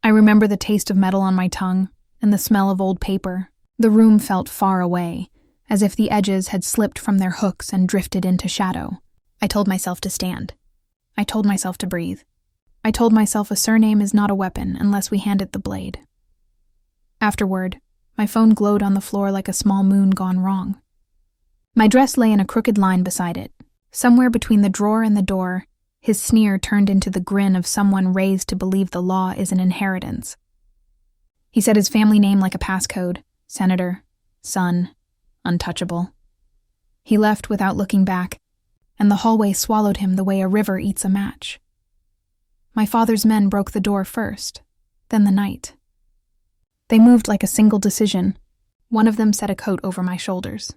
I remember the taste of metal on my tongue and the smell of old paper. The room felt far away, as if the edges had slipped from their hooks and drifted into shadow. I told myself to stand. I told myself to breathe. I told myself a surname is not a weapon unless we hand it the blade. Afterward, my phone glowed on the floor like a small moon gone wrong. My dress lay in a crooked line beside it. Somewhere between the drawer and the door, his sneer turned into the grin of someone raised to believe the law is an inheritance. He said his family name like a passcode: Senator, son, untouchable. He left without looking back, and the hallway swallowed him the way a river eats a match. My father's men broke the door first, then the night. They moved like a single decision. One of them set a coat over my shoulders.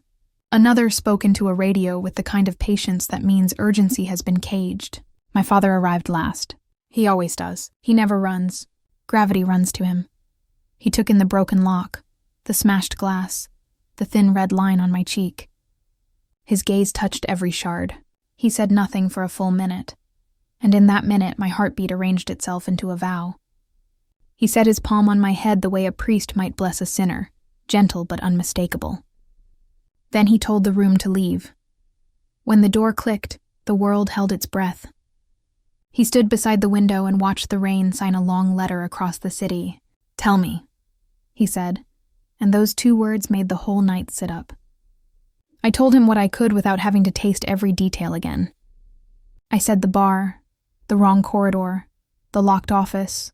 Another spoke into a radio with the kind of patience that means urgency has been caged. My father arrived last. He always does. He never runs. Gravity runs to him. He took in the broken lock, the smashed glass, the thin red line on my cheek. His gaze touched every shard. He said nothing for a full minute, and in that minute my heartbeat arranged itself into a vow. He set his palm on my head the way a priest might bless a sinner, gentle but unmistakable. Then he told the room to leave. When the door clicked, the world held its breath. He stood beside the window and watched the rain sign a long letter across the city. "Tell me," he said, and those 2 words made the whole night sit up. I told him what I could without having to taste every detail again. I said the bar, the wrong corridor, the locked office,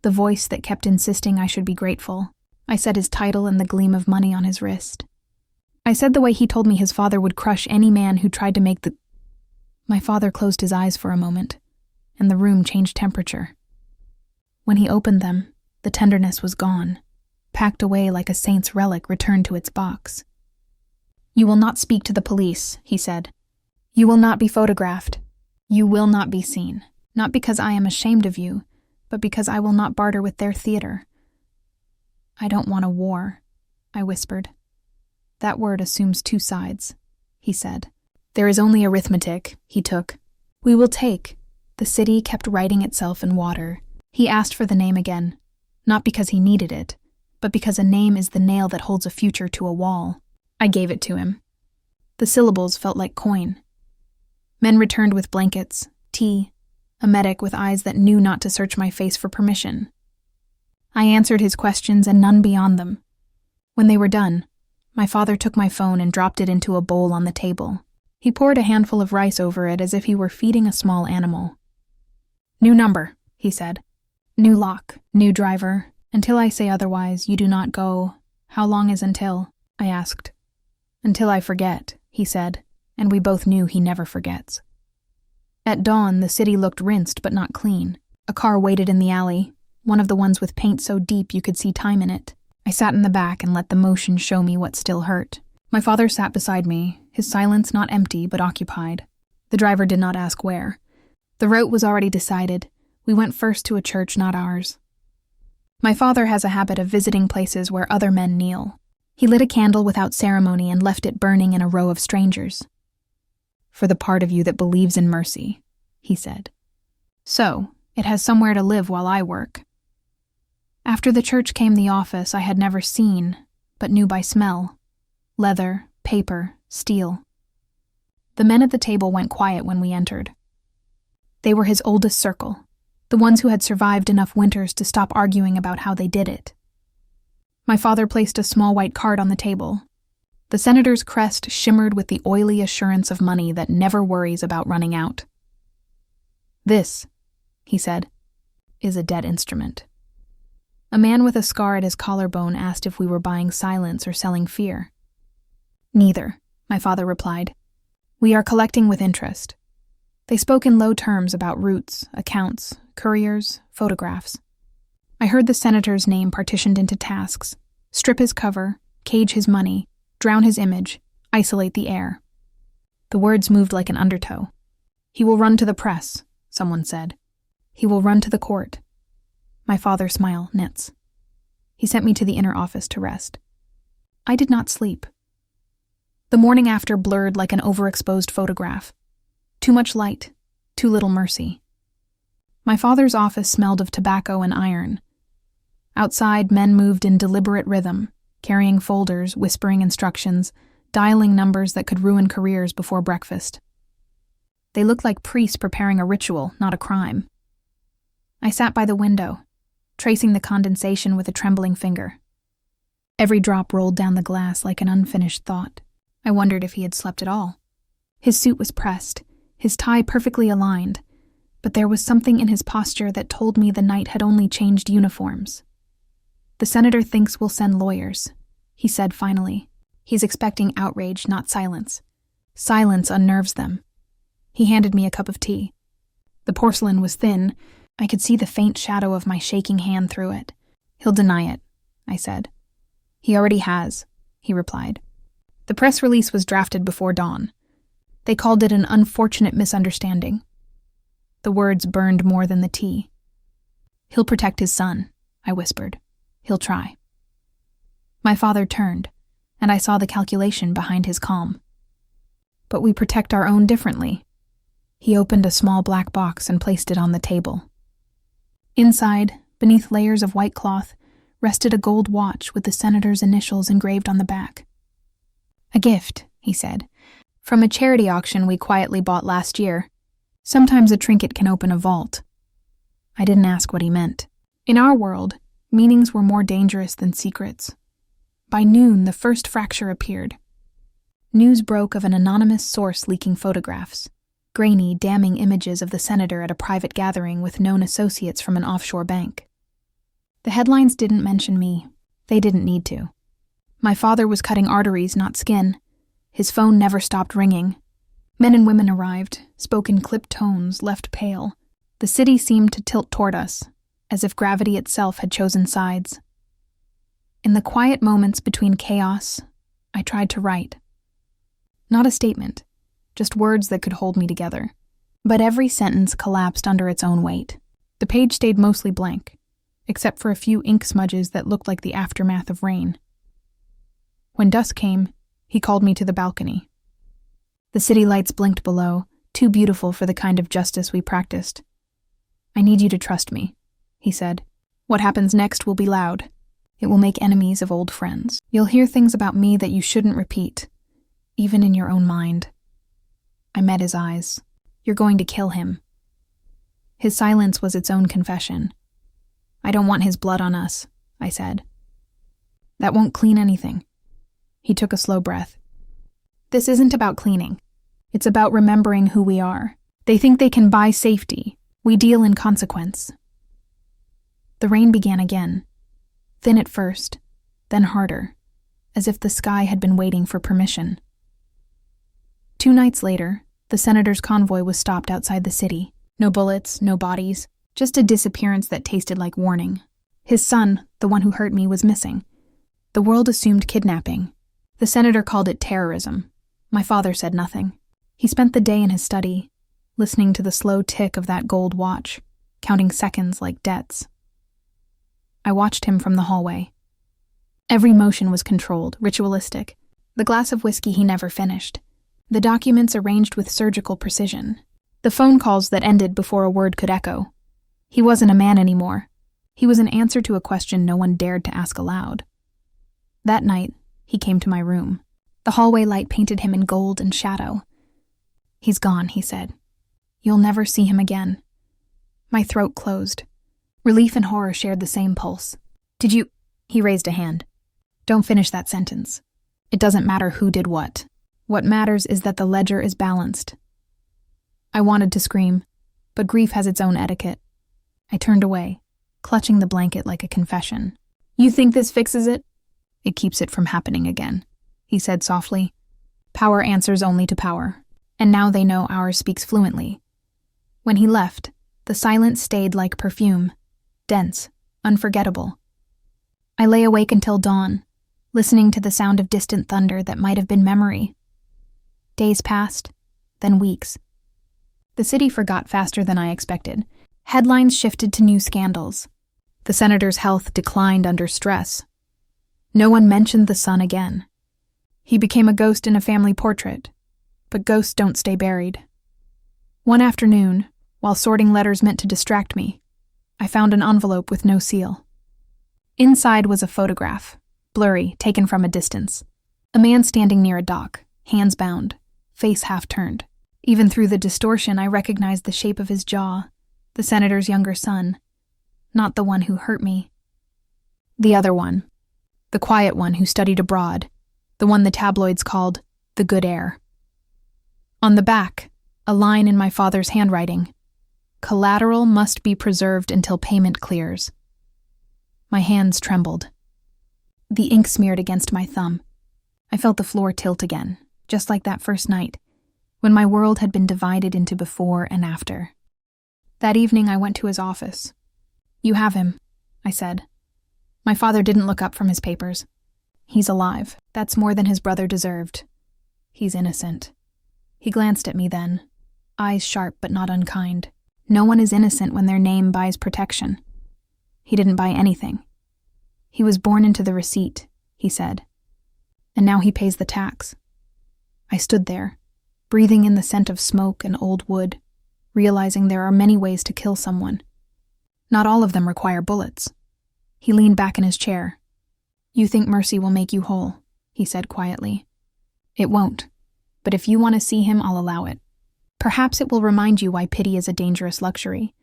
the voice that kept insisting I should be grateful. I said his title and the gleam of money on his wrist. I said the way he told me his father would crush any man who tried to make the... My father closed his eyes for a moment, and the room changed temperature. When he opened them, the tenderness was gone, packed away like a saint's relic returned to its box. "You will not speak to the police," he said. "You will not be photographed. You will not be seen. Not because I am ashamed of you, but because I will not barter with their theater." "I don't want a war," I whispered. "That word assumes 2 sides," he said. "There is only arithmetic," he took. "We will take." The city kept writing itself in water. He asked for the name again, not because he needed it, but because a name is the nail that holds a future to a wall. I gave it to him. The syllables felt like coin. Men returned with blankets, tea, a medic with eyes that knew not to search my face for permission. I answered his questions and none beyond them. When they were done, my father took my phone and dropped it into a bowl on the table. He poured a handful of rice over it as if he were feeding a small animal. "New number," he said. "New lock, new driver. Until I say otherwise, you do not go." "How long is until?" I asked. "Until I forget," he said, and we both knew he never forgets. At dawn, the city looked rinsed but not clean. A car waited in the alley, one of the ones with paint so deep you could see time in it. I sat in the back and let the motion show me what still hurt. My father sat beside me, his silence not empty but occupied. The driver did not ask where. The route was already decided. We went first to a church not ours. My father has a habit of visiting places where other men kneel. He lit a candle without ceremony and left it burning in a row of strangers. "For the part of you that believes in mercy," he said. "So, it has somewhere to live while I work." After the church came the office I had never seen, but knew by smell. Leather, paper, steel. The men at the table went quiet when we entered. They were his oldest circle, the ones who had survived enough winters to stop arguing about how they did it. My father placed a small white card on the table. The senator's crest shimmered with the oily assurance of money that never worries about running out. "This," he said, "is a dead instrument." A man with a scar at his collarbone asked if we were buying silence or selling fear. "Neither," my father replied. "We are collecting with interest." They spoke in low terms about routes, accounts, couriers, photographs. I heard the senator's name partitioned into tasks: strip his cover, cage his money, drown his image, isolate the air. The words moved like an undertow. "He will run to the press," someone said. "He will run to the court." My father's smile knits. He sent me to the inner office to rest. I did not sleep. The morning after blurred like an overexposed photograph. Too much light, too little mercy. My father's office smelled of tobacco and iron, Outside, men moved in deliberate rhythm, carrying folders, whispering instructions, dialing numbers that could ruin careers before breakfast. They looked like priests preparing a ritual, not a crime. I sat by the window, tracing the condensation with a trembling finger. Every drop rolled down the glass like an unfinished thought. I wondered if he had slept at all. His suit was pressed, his tie perfectly aligned, but there was something in his posture that told me the night had only changed uniforms. "The senator thinks we'll send lawyers," he said finally. "He's expecting outrage, not silence. Silence unnerves them." He handed me a cup of tea. The porcelain was thin. I could see the faint shadow of my shaking hand through it. "He'll deny it," I said. "He already has," he replied. The press release was drafted before dawn. They called it an unfortunate misunderstanding. The words burned more than the tea. "He'll protect his son," I whispered. "He'll try." My father turned, and I saw the calculation behind his calm. "But we protect our own differently." He opened a small black box and placed it on the table. Inside, beneath layers of white cloth, rested a gold watch with the senator's initials engraved on the back. "A gift," he said, "from a charity auction we quietly bought last year. Sometimes a trinket can open a vault." I didn't ask what he meant. In our world, meanings were more dangerous than secrets. By noon, the first fracture appeared. News broke of an anonymous source leaking photographs, grainy, damning images of the senator at a private gathering with known associates from an offshore bank. The headlines didn't mention me. They didn't need to. My father was cutting arteries, not skin. His phone never stopped ringing. Men and women arrived, spoke in clipped tones, left pale. The city seemed to tilt toward us, as if gravity itself had chosen sides. In the quiet moments between chaos, I tried to write. Not a statement, just words that could hold me together. But every sentence collapsed under its own weight. The page stayed mostly blank, except for a few ink smudges that looked like the aftermath of rain. When dusk came, he called me to the balcony. The city lights blinked below, too beautiful for the kind of justice we practiced. "I need you to trust me," he said. "What happens next will be loud. It will make enemies of old friends. You'll hear things about me that you shouldn't repeat, even in your own mind." I met his eyes. "You're going to kill him." His silence was its own confession. "I don't want his blood on us," I said. "That won't clean anything." He took a slow breath. "This isn't about cleaning. It's about remembering who we are. They think they can buy safety. We deal in consequence." The rain began again, thin at first, then harder, as if the sky had been waiting for permission. 2 nights later, the senator's convoy was stopped outside the city. No bullets, no bodies, just a disappearance that tasted like warning. His son, the one who hurt me, was missing. The world assumed kidnapping. The senator called it terrorism. My father said nothing. He spent the day in his study, listening to the slow tick of that gold watch, counting seconds like debts. I watched him from the hallway. Every motion was controlled, ritualistic. The glass of whiskey he never finished. The documents arranged with surgical precision. The phone calls that ended before a word could echo. He wasn't a man anymore. He was an answer to a question no one dared to ask aloud. That night, he came to my room. The hallway light painted him in gold and shadow. "He's gone," he said. "You'll never see him again." My throat closed. Relief and horror shared the same pulse. "Did you—" He raised a hand. "Don't finish that sentence. It doesn't matter who did what. What matters is that the ledger is balanced." I wanted to scream, but grief has its own etiquette. I turned away, clutching the blanket like a confession. "You think this fixes it?" "It keeps it from happening again," he said softly. "Power answers only to power, and now they know ours speaks fluently." When he left, the silence stayed like perfume, dense, unforgettable. I lay awake until dawn, listening to the sound of distant thunder that might have been memory. Days passed, then weeks. The city forgot faster than I expected. Headlines shifted to new scandals. The senator's health declined under stress. No one mentioned the son again. He became a ghost in a family portrait, but ghosts don't stay buried. One afternoon, while sorting letters meant to distract me, I found an envelope with no seal. Inside was a photograph, blurry, taken from a distance. A man standing near a dock, hands bound, face half turned. Even through the distortion, I recognized the shape of his jaw, the senator's younger son. Not the one who hurt me. The other one. The quiet one who studied abroad, the one the tabloids called the good heir. On the back, a line in my father's handwriting. Collateral must be preserved until payment clears. My hands trembled. The ink smeared against my thumb. I felt the floor tilt again, just like that first night, when my world had been divided into before and after. That evening I went to his office. "You have him," I said. My father didn't look up from his papers. "He's alive. That's more than his brother deserved. He's innocent." He glanced at me then, eyes sharp but not unkind. No one is innocent when their name buys protection. He didn't buy anything. He was born into the receipt, he said. And now he pays the tax. I stood there, breathing in the scent of smoke and old wood, realizing there are many ways to kill someone. Not all of them require bullets. He leaned back in his chair. "You think mercy will make you whole," he said quietly. "It won't. But if you want to see him, I'll allow it. Perhaps it will remind you why pity is a dangerous luxury."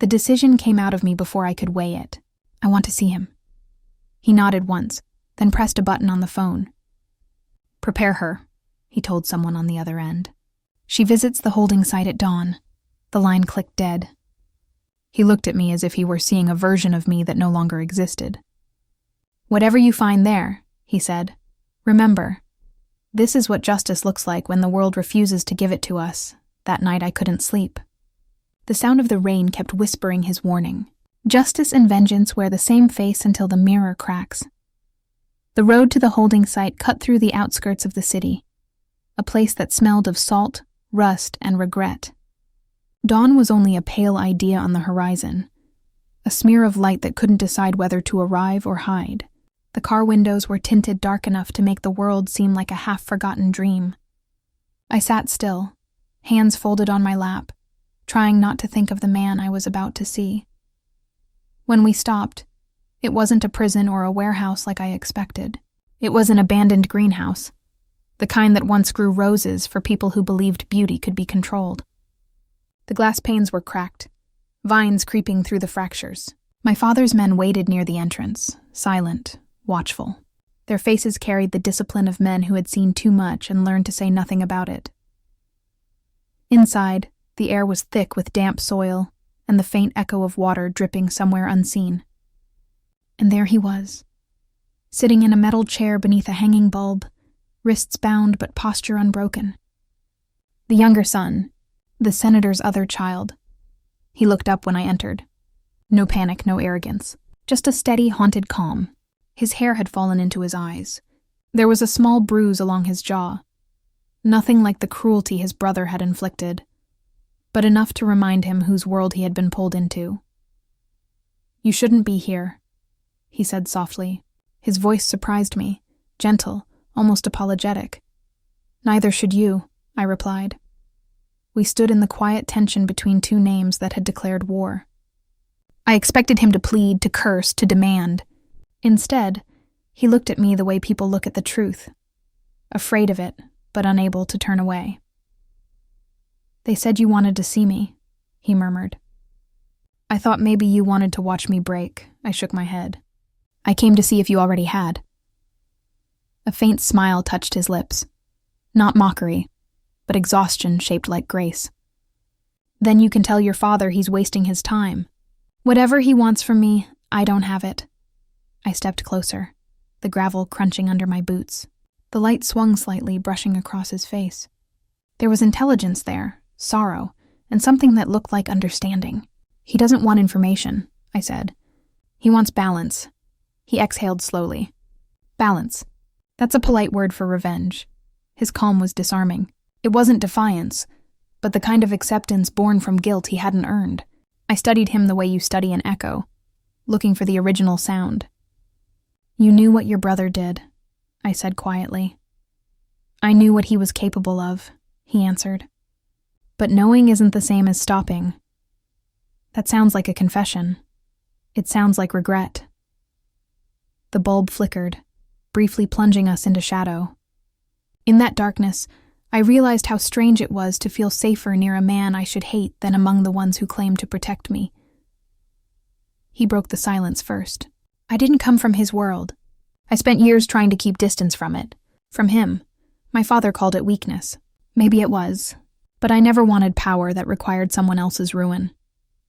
The decision came out of me before I could weigh it. "I want to see him." He nodded once, then pressed a button on the phone. "Prepare her," he told someone on the other end. "She visits the holding site at dawn." The line clicked dead. He looked at me as if he were seeing a version of me that no longer existed. "Whatever you find there," he said, "remember, this is what justice looks like when the world refuses to give it to us. That night I couldn't sleep." The sound of the rain kept whispering his warning. Justice and vengeance wear the same face until the mirror cracks. The road to the holding site cut through the outskirts of the city, a place that smelled of salt, rust, and regret. Dawn was only a pale idea on the horizon, a smear of light that couldn't decide whether to arrive or hide. The car windows were tinted dark enough to make the world seem like a half-forgotten dream. I sat still, hands folded on my lap, trying not to think of the man I was about to see. When we stopped, it wasn't a prison or a warehouse like I expected. It was an abandoned greenhouse, the kind that once grew roses for people who believed beauty could be controlled. The glass panes were cracked, vines creeping through the fractures. My father's men waited near the entrance, silent, watchful. Their faces carried the discipline of men who had seen too much and learned to say nothing about it. Inside, the air was thick with damp soil and the faint echo of water dripping somewhere unseen. And there he was, sitting in a metal chair beneath a hanging bulb, wrists bound but posture unbroken. The younger son, the senator's other child. He looked up when I entered. No panic, no arrogance, just a steady, haunted calm. His hair had fallen into his eyes. There was a small bruise along his jaw. Nothing like the cruelty his brother had inflicted, but enough to remind him whose world he had been pulled into. "You shouldn't be here," he said softly. His voice surprised me, gentle, almost apologetic. "Neither should you," I replied. We stood in the quiet tension between two names that had declared war. I expected him to plead, to curse, to demand. Instead, he looked at me the way people look at the truth, afraid of it, but unable to turn away. "They said you wanted to see me," he murmured. "I thought maybe you wanted to watch me break." I shook my head. "I came to see if you already had." A faint smile touched his lips. Not mockery, but exhaustion shaped like grace. "Then you can tell your father he's wasting his time. Whatever he wants from me, I don't have it." I stepped closer, the gravel crunching under my boots. The light swung slightly, brushing across his face. There was intelligence there, sorrow, and something that looked like understanding. "He doesn't want information," I said. "He wants balance." He exhaled slowly. "Balance. That's a polite word for revenge." His calm was disarming. It wasn't defiance, but the kind of acceptance born from guilt he hadn't earned. I studied him the way you study an echo, looking for the original sound. "You knew what your brother did," I said quietly. "I knew what he was capable of," he answered. "But knowing isn't the same as stopping." That sounds like a confession. It sounds like regret. The bulb flickered, briefly plunging us into shadow. In that darkness, I realized how strange it was to feel safer near a man I should hate than among the ones who claimed to protect me. He broke the silence first. I didn't come from his world. I spent years trying to keep distance from it. From him. My father called it weakness. Maybe it was. But I never wanted power that required someone else's ruin.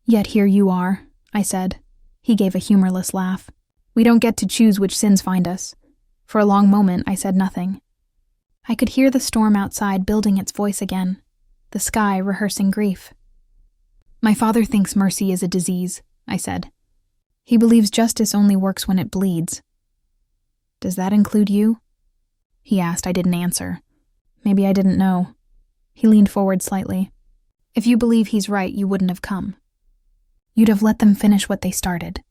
Yet here you are, I said. He gave a humorless laugh. We don't get to choose which sins find us. For a long moment, I said nothing. I could hear the storm outside building its voice again, the sky rehearsing grief. My father thinks mercy is a disease, I said. He believes justice only works when it bleeds. Does that include you? He asked. I didn't answer. Maybe I didn't know. He leaned forward slightly. If you believe he's right, you wouldn't have come. You'd have let them finish what they started.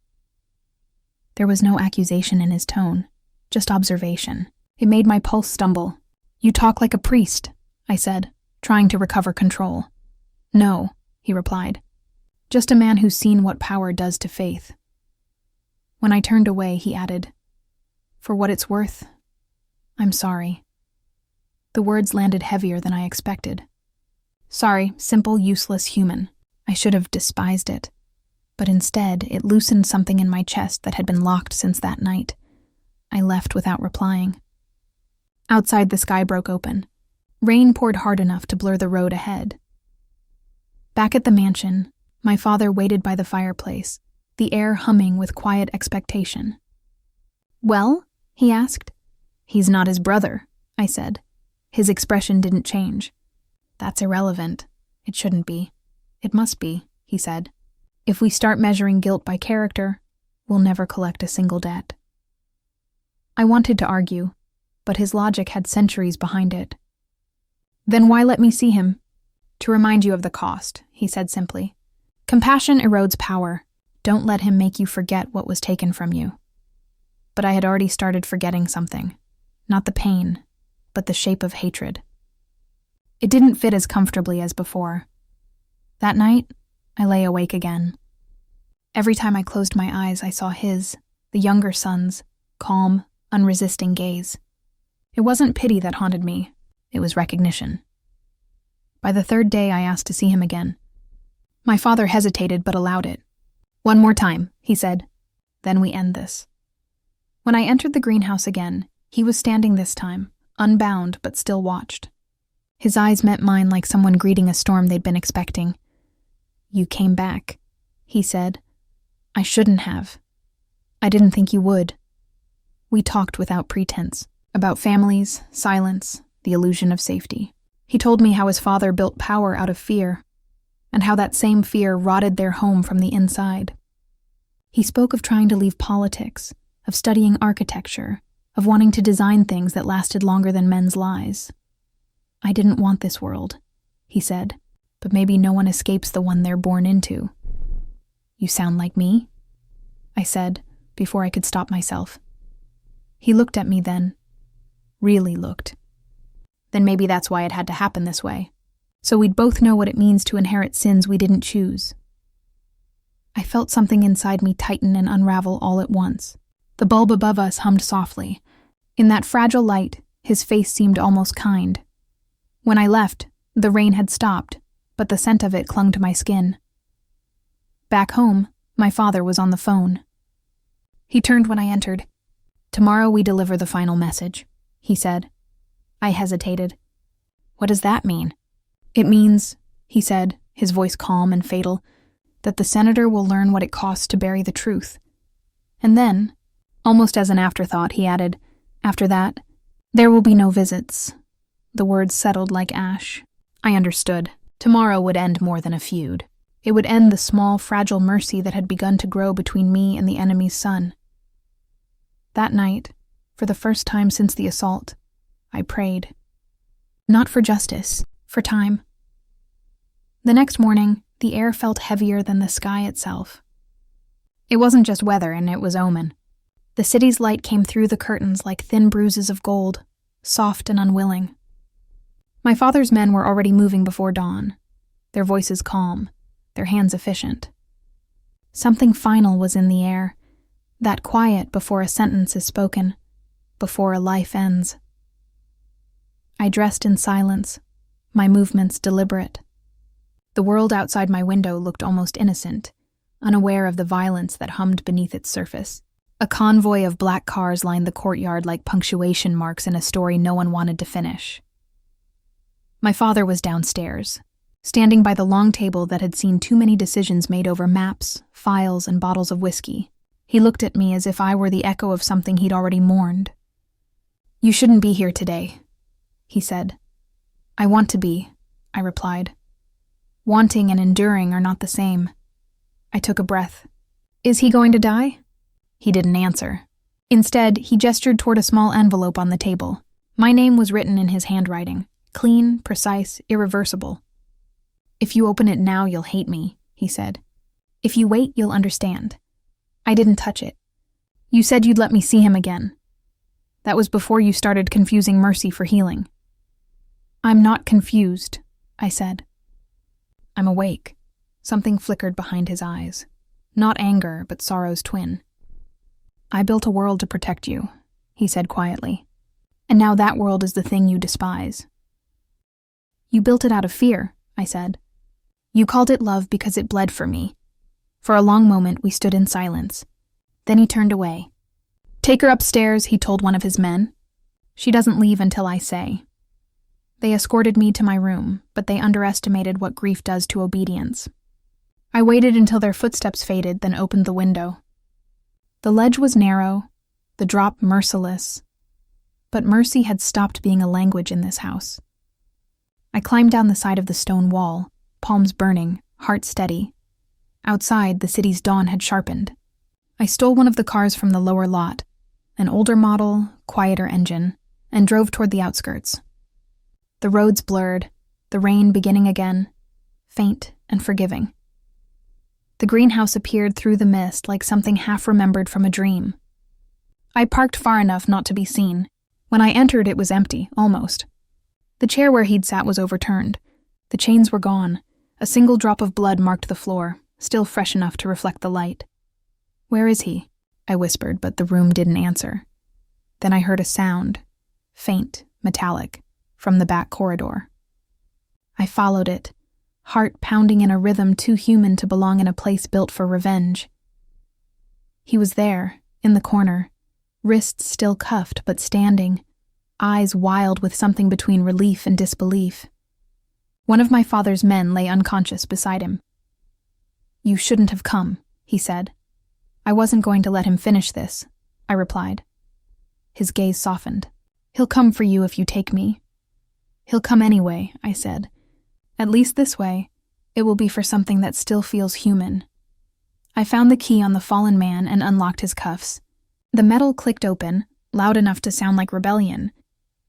There was no accusation in his tone, just observation. It made my pulse stumble. You talk like a priest, I said, trying to recover control. No, he replied. Just a man who's seen what power does to faith. When I turned away, he added, For what it's worth, I'm sorry. The words landed heavier than I expected. Sorry, simple, useless human. I should have despised it. But instead, it loosened something in my chest that had been locked since that night. I left without replying. Outside, the sky broke open. Rain poured hard enough to blur the road ahead. Back at the mansion, my father waited by the fireplace, the air humming with quiet expectation. Well? He asked. He's not his brother, I said. His expression didn't change. That's irrelevant. It shouldn't be. It must be, he said. If we start measuring guilt by character, we'll never collect a single debt. I wanted to argue, but his logic had centuries behind it. Then why let me see him? To remind you of the cost, he said simply. Compassion erodes power. Don't let him make you forget what was taken from you. But I had already started forgetting something. Not the pain, but the shape of hatred. It didn't fit as comfortably as before. That night, I lay awake again. Every time I closed my eyes, I saw his, the younger son's, calm, unresisting gaze. It wasn't pity that haunted me. It was recognition. By the third day, I asked to see him again. My father hesitated but allowed it. One more time, he said. Then we end this. When I entered the greenhouse again, he was standing this time, unbound but still watched. His eyes met mine like someone greeting a storm they'd been expecting. You came back, he said. I shouldn't have. I didn't think you would. We talked without pretense, about families, silence, the illusion of safety. He told me how his father built power out of fear, and how that same fear rotted their home from the inside. He spoke of trying to leave politics, of studying architecture, of wanting to design things that lasted longer than men's lives. I didn't want this world, he said, but maybe no one escapes the one they're born into. You sound like me, I said, before I could stop myself. He looked at me then, really looked. Then maybe that's why it had to happen this way, so we'd both know what it means to inherit sins we didn't choose. I felt something inside me tighten and unravel all at once. The bulb above us hummed softly. In that fragile light, his face seemed almost kind. When I left, the rain had stopped, but the scent of it clung to my skin. Back home, my father was on the phone. He turned when I entered. Tomorrow we deliver the final message, he said. I hesitated. What does that mean? It means, he said, his voice calm and fatal, that the senator will learn what it costs to bury the truth. And then, almost as an afterthought, he added, after that, there will be no visits. The words settled like ash. I understood. Tomorrow would end more than a feud. It would end the small, fragile mercy that had begun to grow between me and the enemy's son. That night, for the first time since the assault, I prayed. Not for justice, for time. The next morning, the air felt heavier than the sky itself. It wasn't just weather, and it was omen. The city's light came through the curtains like thin bruises of gold, soft and unwilling. My father's men were already moving before dawn, their voices calm, their hands efficient. Something final was in the air, That quiet before a sentence is spoken, before a life ends. I dressed in silence, my movements deliberate. The world outside my window looked almost innocent, unaware of the violence that hummed beneath its surface. A convoy of black cars lined the courtyard like punctuation marks in a story no one wanted to finish. My father was downstairs, standing by the long table that had seen too many decisions made over maps, files, and bottles of whiskey. He looked at me as if I were the echo of something he'd already mourned. "You shouldn't be here today," he said. "I want to be," I replied. "Wanting and enduring are not the same." I took a breath. "Is he going to die?" He didn't answer. Instead, he gestured toward a small envelope on the table. My name was written in his handwriting, clean, precise, irreversible. "If you open it now, you'll hate me," he said. "If you wait, you'll understand." I didn't touch it. "You said you'd let me see him again. That was before you started confusing mercy for healing." "I'm not confused," I said. "I'm awake." Something flickered behind his eyes. Not anger, but sorrow's twin. "I built a world to protect you," he said quietly. "And now that world is the thing you despise." "You built it out of fear," I said. "You called it love because it bled for me." For a long moment, we stood in silence. Then he turned away. "Take her upstairs," he told one of his men. "She doesn't leave until I say." They escorted me to my room, but they underestimated what grief does to obedience. I waited until their footsteps faded, then opened the window. The ledge was narrow, the drop merciless, but mercy had stopped being a language in this house. I climbed down the side of the stone wall, palms burning, heart steady. Outside, the city's dawn had sharpened. I stole one of the cars from the lower lot, an older model, quieter engine, and drove toward the outskirts. The roads blurred, the rain beginning again, faint and forgiving. The greenhouse appeared through the mist like something half-remembered from a dream. I parked far enough not to be seen. When I entered, it was empty, almost. The chair where he'd sat was overturned. The chains were gone. A single drop of blood marked the floor, still fresh enough to reflect the light. "Where is he?" I whispered, but the room didn't answer. Then I heard a sound, faint, metallic, from the back corridor. I followed it, heart pounding in a rhythm too human to belong in a place built for revenge. He was there, in the corner, wrists still cuffed but standing, eyes wild with something between relief and disbelief. One of my father's men lay unconscious beside him. "You shouldn't have come," he said. "I wasn't going to let him finish this," I replied. His gaze softened. "He'll come for you if you take me." "He'll come anyway," I said. "At least this way, it will be for something that still feels human." I found the key on the fallen man and unlocked his cuffs. The metal clicked open, loud enough to sound like rebellion.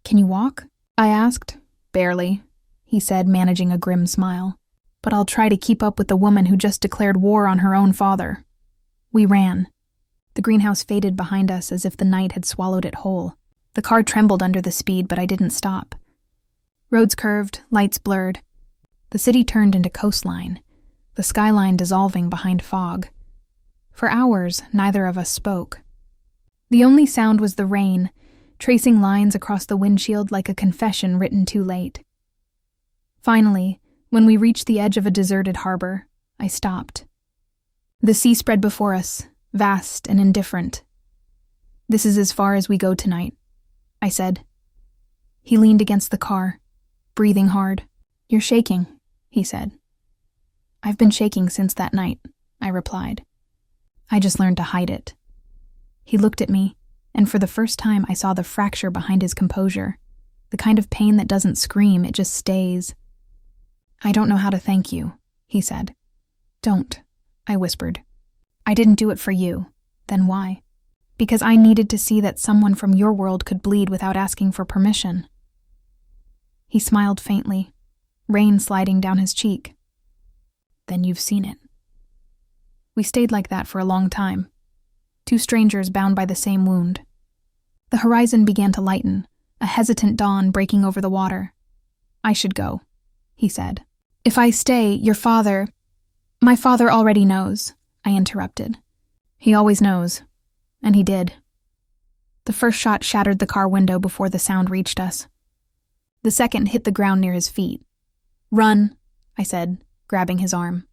"Can you walk?" I asked. "Barely," he said, managing a grim smile. "But I'll try to keep up with the woman who just declared war on her own father." We ran. The greenhouse faded behind us as if the night had swallowed it whole. The car trembled under the speed, but I didn't stop. Roads curved, lights blurred. The city turned into coastline, the skyline dissolving behind fog. For hours, neither of us spoke. The only sound was the rain, tracing lines across the windshield like a confession written too late. Finally, when we reached the edge of a deserted harbor, I stopped. The sea spread before us, vast and indifferent. "This is as far as we go tonight," I said. He leaned against the car, breathing hard. "You're shaking," he said. "I've been shaking since that night," I replied. "I just learned to hide it." He looked at me, and for the first time I saw the fracture behind his composure, the kind of pain that doesn't scream, it just stays. "I don't know how to thank you," he said. "Don't," I whispered. "I didn't do it for you." "Then why?" "Because I needed to see that someone from your world could bleed without asking for permission." He smiled faintly, rain sliding down his cheek. "Then you've seen it." We stayed like that for a long time, two strangers bound by the same wound. The horizon began to lighten, a hesitant dawn breaking over the water. "I should go," he said. "If I stay, your father—" "My father already knows," I interrupted. "He always knows. And he did. The first shot shattered the car window before the sound reached us. The second hit the ground near his feet. "Run," I said, grabbing his arm.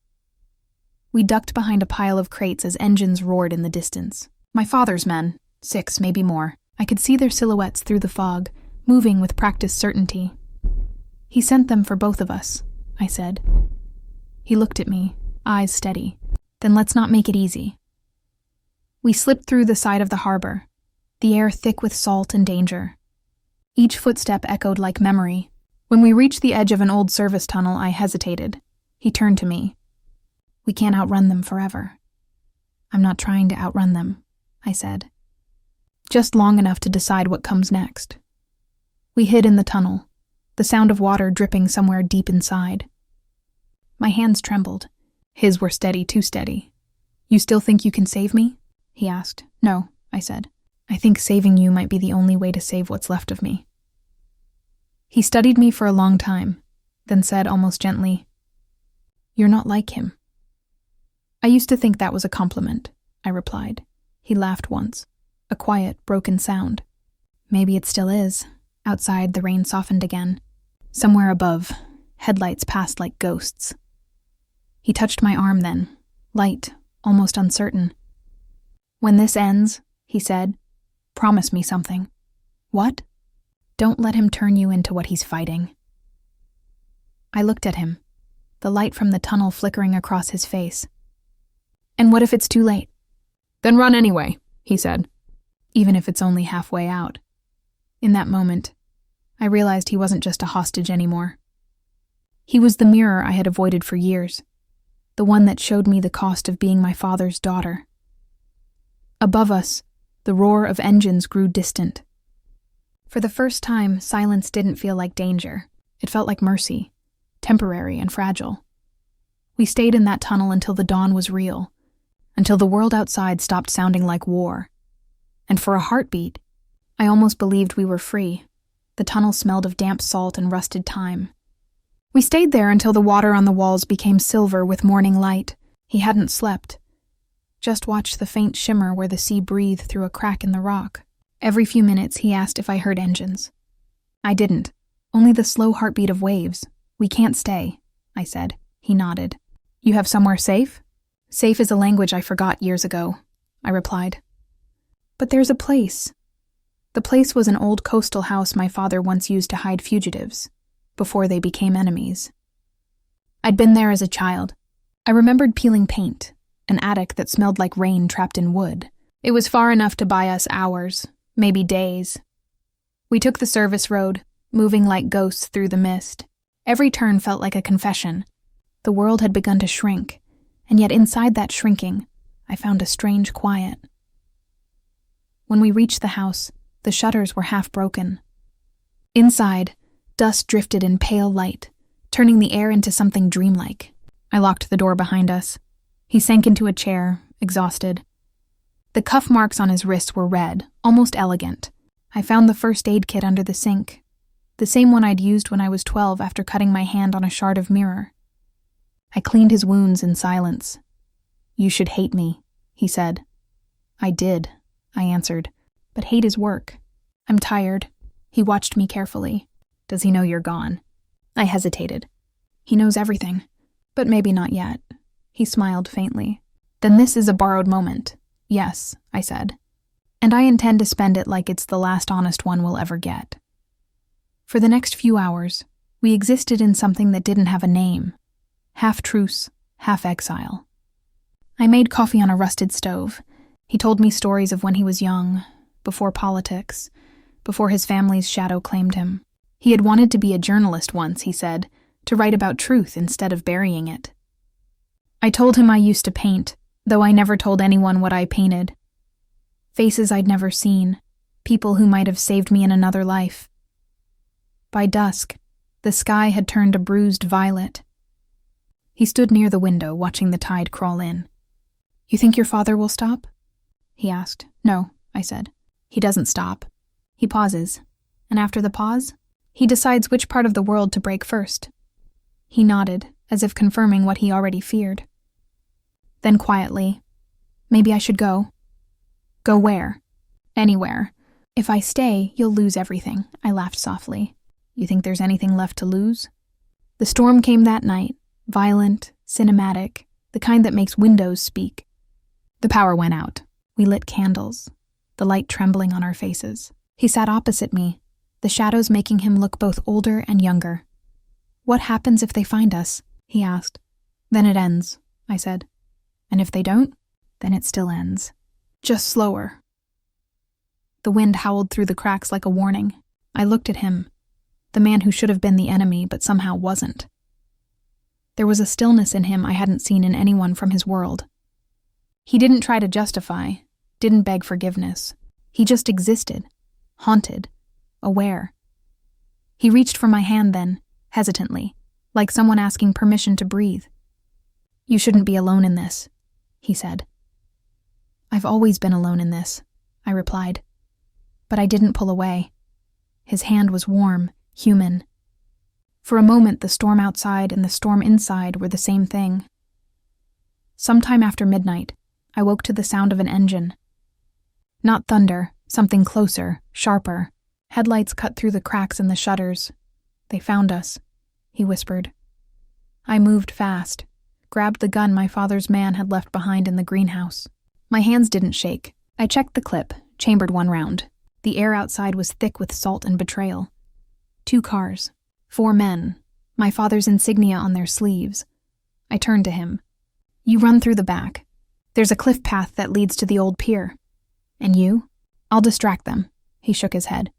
We ducked behind a pile of crates as engines roared in the distance. My father's men, 6, maybe more. I could see their silhouettes through the fog, moving with practiced certainty. "He sent them for both of us," I said. He looked at me, eyes steady. "Then let's not make it easy." We slipped through the side of the harbor, the air thick with salt and danger. Each footstep echoed like memory. When we reached the edge of an old service tunnel, I hesitated. He turned to me. "We can't outrun them forever." "I'm not trying to outrun them," I said. "Just long enough to decide what comes next." We hid in the tunnel, the sound of water dripping somewhere deep inside. My hands trembled. His were steady, too steady. "You still think you can save me?" he asked. "No," I said. "I think saving you might be the only way to save what's left of me." He studied me for a long time, then said almost gently, "You're not like him." "I used to think that was a compliment," I replied. He laughed once, a quiet, broken sound. "Maybe it still is." Outside, the rain softened again. Somewhere above, headlights passed like ghosts. He touched my arm then, light, almost uncertain. "When this ends," he said, "promise me something." "What?" "Don't let him turn you into what he's fighting." I looked at him, the light from the tunnel flickering across his face. "And what if it's too late?" "Then run anyway," he said. "Even if it's only halfway out." In that moment, I realized he wasn't just a hostage anymore. He was the mirror I had avoided for years, the one that showed me the cost of being my father's daughter. Above us, the roar of engines grew distant. For the first time, silence didn't feel like danger. It felt like mercy, temporary and fragile. We stayed in that tunnel until the dawn was real, until the world outside stopped sounding like war. And for a heartbeat, I almost believed we were free. The tunnel smelled of damp salt and rusted time. We stayed there until the water on the walls became silver with morning light. He hadn't slept. Just watched the faint shimmer where the sea breathed through a crack in the rock. Every few minutes he asked if I heard engines. I didn't. Only the slow heartbeat of waves. "We can't stay," I said. He nodded. "You have somewhere safe?" "Safe is a language I forgot years ago," I replied. "But there's a place." The place was an old coastal house my father once used to hide fugitives, before they became enemies. I'd been there as a child. I remembered peeling paint, an attic that smelled like rain trapped in wood. It was far enough to buy us hours, maybe days. We took the service road, moving like ghosts through the mist. Every turn felt like a confession. The world had begun to shrink, and yet inside that shrinking, I found a strange quiet. When we reached the house, the shutters were half broken. Inside, dust drifted in pale light, turning the air into something dreamlike. I locked the door behind us. He sank into a chair, exhausted. The cuff marks on his wrists were red, almost elegant. I found the first aid kit under the sink, the same one I'd used when I was 12 after cutting my hand on a shard of mirror. I cleaned his wounds in silence. "You should hate me," he said. "I did," I answered, "but hate is work. I'm tired." He watched me carefully. "Does he know you're gone?" I hesitated. "He knows everything, but maybe not yet." He smiled faintly. "Then this is a borrowed moment." "Yes," I said. "And I intend to spend it like it's the last honest one we'll ever get." For the next few hours, we existed in something that didn't have a name. Half truce, half exile. I made coffee on a rusted stove. He told me stories of when he was young, before politics, before his family's shadow claimed him. He had wanted to be a journalist once, he said, to write about truth instead of burying it. I told him I used to paint, though I never told anyone what I painted. Faces I'd never seen, people who might have saved me in another life. By dusk, the sky had turned a bruised violet. He stood near the window, watching the tide crawl in. "You think your father will stop?" he asked. "No," I said. "He doesn't stop. He pauses, and after the pause, he decides which part of the world to break first." He nodded, as if confirming what he already feared. Then quietly, "Maybe I should go." Go where? Anywhere. If I stay, you'll lose everything, I laughed softly. You think there's anything left to lose? The storm came that night, violent, cinematic, the kind that makes windows speak. The power went out. We lit candles, the light trembling on our faces. He sat opposite me, the shadows making him look both older and younger. What happens if they find us? He asked. Then it ends, I said. And if they don't, then it still ends. Just slower. The wind howled through the cracks like a warning. I looked at him, the man who should have been the enemy but somehow wasn't. There was a stillness in him I hadn't seen in anyone from his world. He didn't try to justify, didn't beg forgiveness. He just existed, haunted, aware. He reached for my hand then, hesitantly, like someone asking permission to breathe. You shouldn't be alone in this, he said. I've always been alone in this, I replied. But I didn't pull away. His hand was warm, human. For a moment, the storm outside and the storm inside were the same thing. Sometime after midnight, I woke to the sound of an engine. Not thunder, something closer, sharper. Headlights cut through the cracks in the shutters. They found us, he whispered. I moved fast, grabbed the gun my father's man had left behind in the greenhouse. My hands didn't shake. I checked the clip, chambered one round. The air outside was thick with salt and betrayal. 2 cars, 4 men, my father's insignia on their sleeves. I turned to him. You run through the back. There's a cliff path that leads to the old pier. And you? I'll distract them. He shook his head.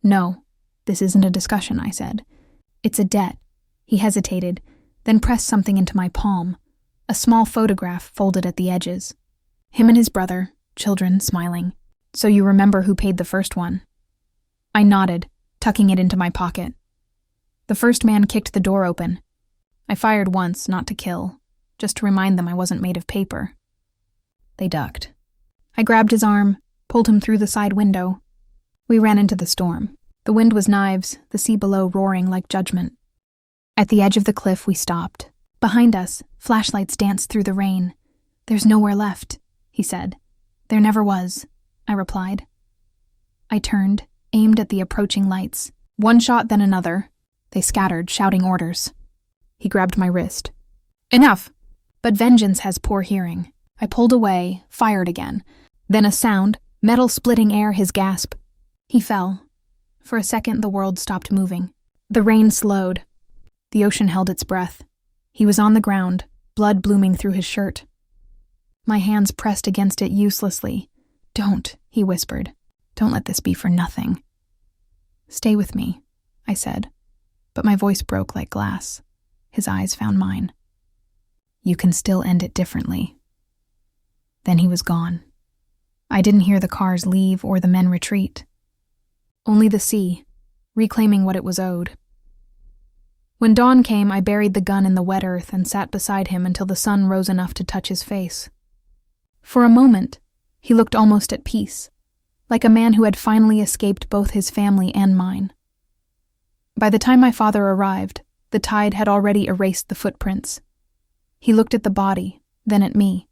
No, this isn't a discussion, I said. It's a debt. He hesitated, then pressed something into my palm, a small photograph folded at the edges. Him and his brother, children smiling. So you remember who paid the first one? I nodded, tucking it into my pocket. The first man kicked the door open. I fired once, not to kill, just to remind them I wasn't made of paper. They ducked. I grabbed his arm, pulled him through the side window. We ran into the storm. The wind was knives, the sea below roaring like judgment. At the edge of the cliff, we stopped. Behind us, flashlights danced through the rain. There's nowhere left, he said. There never was, I replied. I turned, aimed at the approaching lights. One shot, then another. They scattered, shouting orders. He grabbed my wrist. Enough! But vengeance has poor hearing. I pulled away, fired again. Then a sound, metal splitting air, his gasp. He fell. For a second, the world stopped moving. The rain slowed. The ocean held its breath. He was on the ground, blood blooming through his shirt. My hands pressed against it uselessly. Don't, he whispered. Don't let this be for nothing. Stay with me, I said, but my voice broke like glass. His eyes found mine. You can still end it differently. Then he was gone. I didn't hear the cars leave or the men retreat. Only the sea, reclaiming what it was owed. When dawn came, I buried the gun in the wet earth and sat beside him until the sun rose enough to touch his face. For a moment, he looked almost at peace, like a man who had finally escaped both his family and mine. By the time my father arrived, the tide had already erased the footprints. He looked at the body, then at me.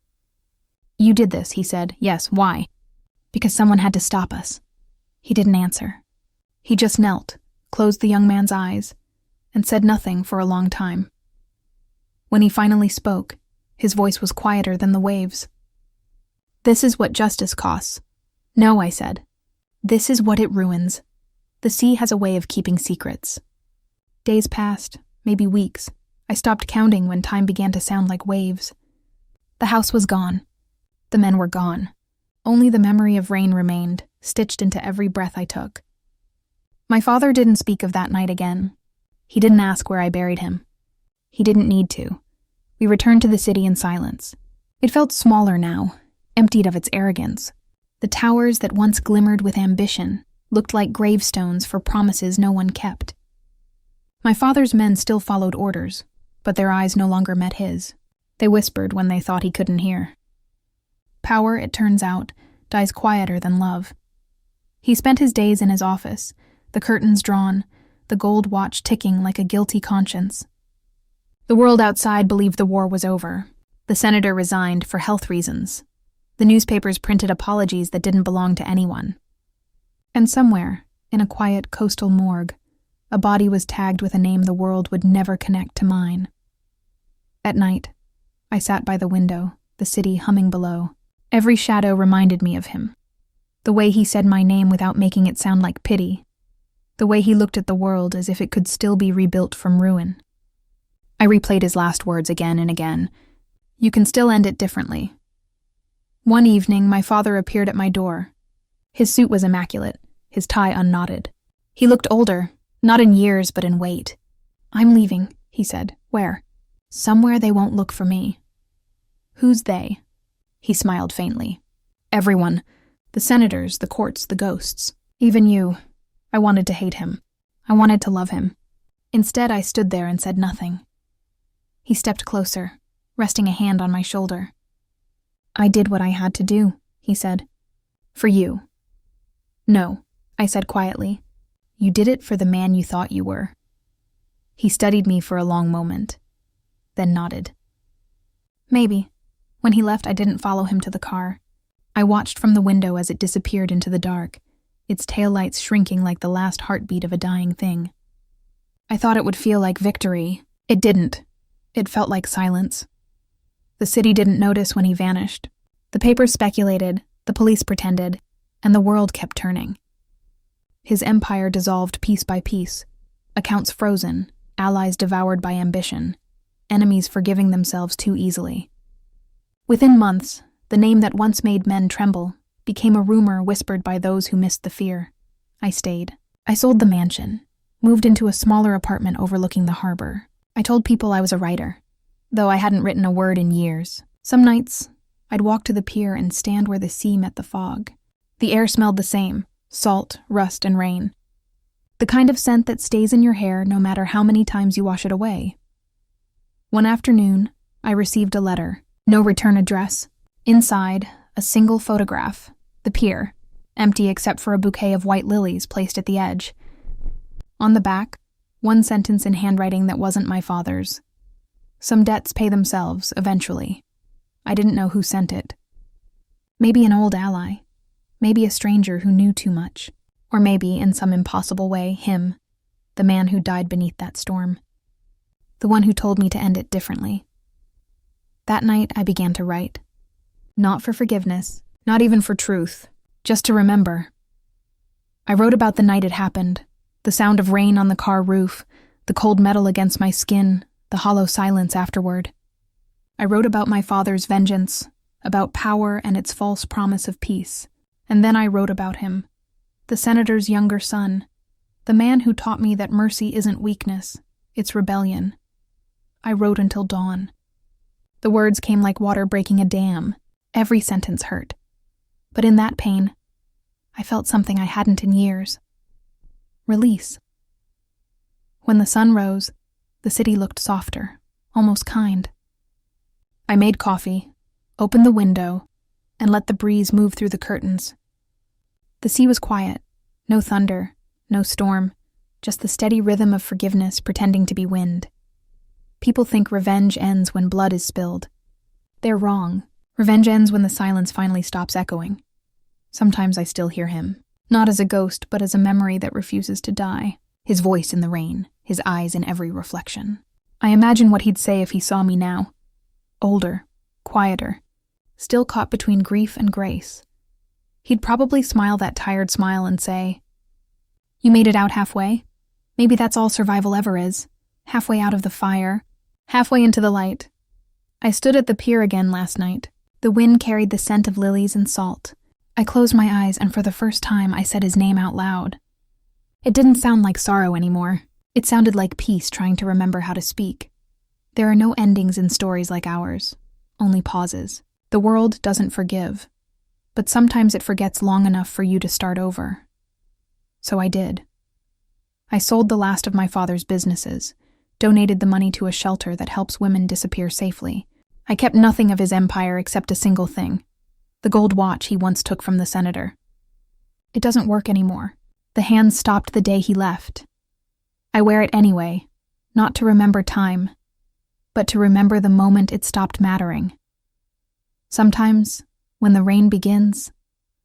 You did this, he said. Yes, why? Because someone had to stop us. He didn't answer. He just knelt, closed the young man's eyes, and said nothing for a long time. When he finally spoke, his voice was quieter than the waves. This is what justice costs. No, I said. This is what it ruins. The sea has a way of keeping secrets. Days passed, maybe weeks. I stopped counting when time began to sound like waves. The house was gone. The men were gone. Only the memory of rain remained, stitched into every breath I took. My father didn't speak of that night again. He didn't ask where I buried him. He didn't need to. We returned to the city in silence. It felt smaller now, emptied of its arrogance. The towers that once glimmered with ambition looked like gravestones for promises no one kept. My father's men still followed orders, but their eyes no longer met his. They whispered when they thought he couldn't hear. Power, it turns out, dies quieter than love. He spent his days in his office, the curtains drawn, the gold watch ticking like a guilty conscience. The world outside believed the war was over. The senator resigned for health reasons. The newspapers printed apologies that didn't belong to anyone. And somewhere, in a quiet coastal morgue, a body was tagged with a name the world would never connect to mine. At night, I sat by the window, the city humming below. Every shadow reminded me of him. The way he said my name without making it sound like pity. The way he looked at the world as if it could still be rebuilt from ruin. I replayed his last words again and again. You can still end it differently. One evening, my father appeared at my door. His suit was immaculate, his tie unknotted. He looked older, not in years but in weight. I'm leaving, he said. Where? Somewhere they won't look for me. Who's they? He smiled faintly. Everyone. The senators, the courts, the ghosts. Even you. I wanted to hate him. I wanted to love him. Instead, I stood there and said nothing. He stepped closer, resting a hand on my shoulder. I did what I had to do, he said. For you. No, I said quietly. You did it for the man you thought you were. He studied me for a long moment, then nodded. Maybe. When he left, I didn't follow him to the car. I watched from the window as it disappeared into the dark, its taillights shrinking like the last heartbeat of a dying thing. I thought it would feel like victory. It didn't. It felt like silence. The city didn't notice when he vanished. The papers speculated, the police pretended, and the world kept turning. His empire dissolved piece by piece, accounts frozen, allies devoured by ambition, enemies forgiving themselves too easily. Within months, the name that once made men tremble became a rumor whispered by those who missed the fear. I stayed. I sold the mansion, moved into a smaller apartment overlooking the harbor. I told people I was a writer, though I hadn't written a word in years. Some nights, I'd walk to the pier and stand where the sea met the fog. The air smelled the same, salt, rust, and rain. The kind of scent that stays in your hair no matter how many times you wash it away. One afternoon, I received a letter. No return address. Inside, a single photograph. The pier, empty except for a bouquet of white lilies placed at the edge. On the back, one sentence in handwriting that wasn't my father's. Some debts pay themselves, eventually. I didn't know who sent it. Maybe an old ally. Maybe a stranger who knew too much. Or maybe, in some impossible way, him, the man who died beneath that storm. The one who told me to end it differently. That night, I began to write. Not for forgiveness, not even for truth, just to remember. I wrote about the night it happened, the sound of rain on the car roof, the cold metal against my skin, the hollow silence afterward. I wrote about my father's vengeance, about power and its false promise of peace. And then I wrote about him, the senator's younger son, the man who taught me that mercy isn't weakness, it's rebellion. I wrote until dawn. The words came like water breaking a dam. Every sentence hurt. But in that pain, I felt something I hadn't in years. Release. When the sun rose, the city looked softer, almost kind. I made coffee, opened the window, and let the breeze move through the curtains. The sea was quiet. No thunder, no storm, just the steady rhythm of forgiveness pretending to be wind. People think revenge ends when blood is spilled. They're wrong. Revenge ends when the silence finally stops echoing. Sometimes I still hear him, not as a ghost, but as a memory that refuses to die. His voice in the rain, his eyes in every reflection. I imagine what he'd say if he saw me now. Older, quieter, still caught between grief and grace. He'd probably smile that tired smile and say, "You made it out halfway? Maybe that's all survival ever is. Halfway out of the fire. Halfway into the light." I stood at the pier again last night. The wind carried the scent of lilies and salt. I closed my eyes, and for the first time I said his name out loud. It didn't sound like sorrow anymore. It sounded like peace trying to remember how to speak. There are no endings in stories like ours, only pauses. The world doesn't forgive, but sometimes it forgets long enough for you to start over. So I did. I sold the last of my father's businesses, donated the money to a shelter that helps women disappear safely. I kept nothing of his empire except a single thing, the gold watch he once took from the senator. It doesn't work anymore. The hand stopped the day he left. I wear it anyway, not to remember time, but to remember the moment it stopped mattering. Sometimes, When the rain begins,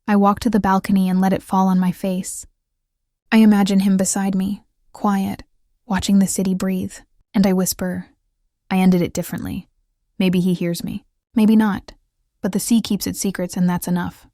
I walk to the balcony and let it fall on my face. I imagine him beside me, quiet, watching the city breathe, and I whisper, I ended it differently. Maybe he hears me. Maybe not. But the sea keeps its secrets, and that's enough.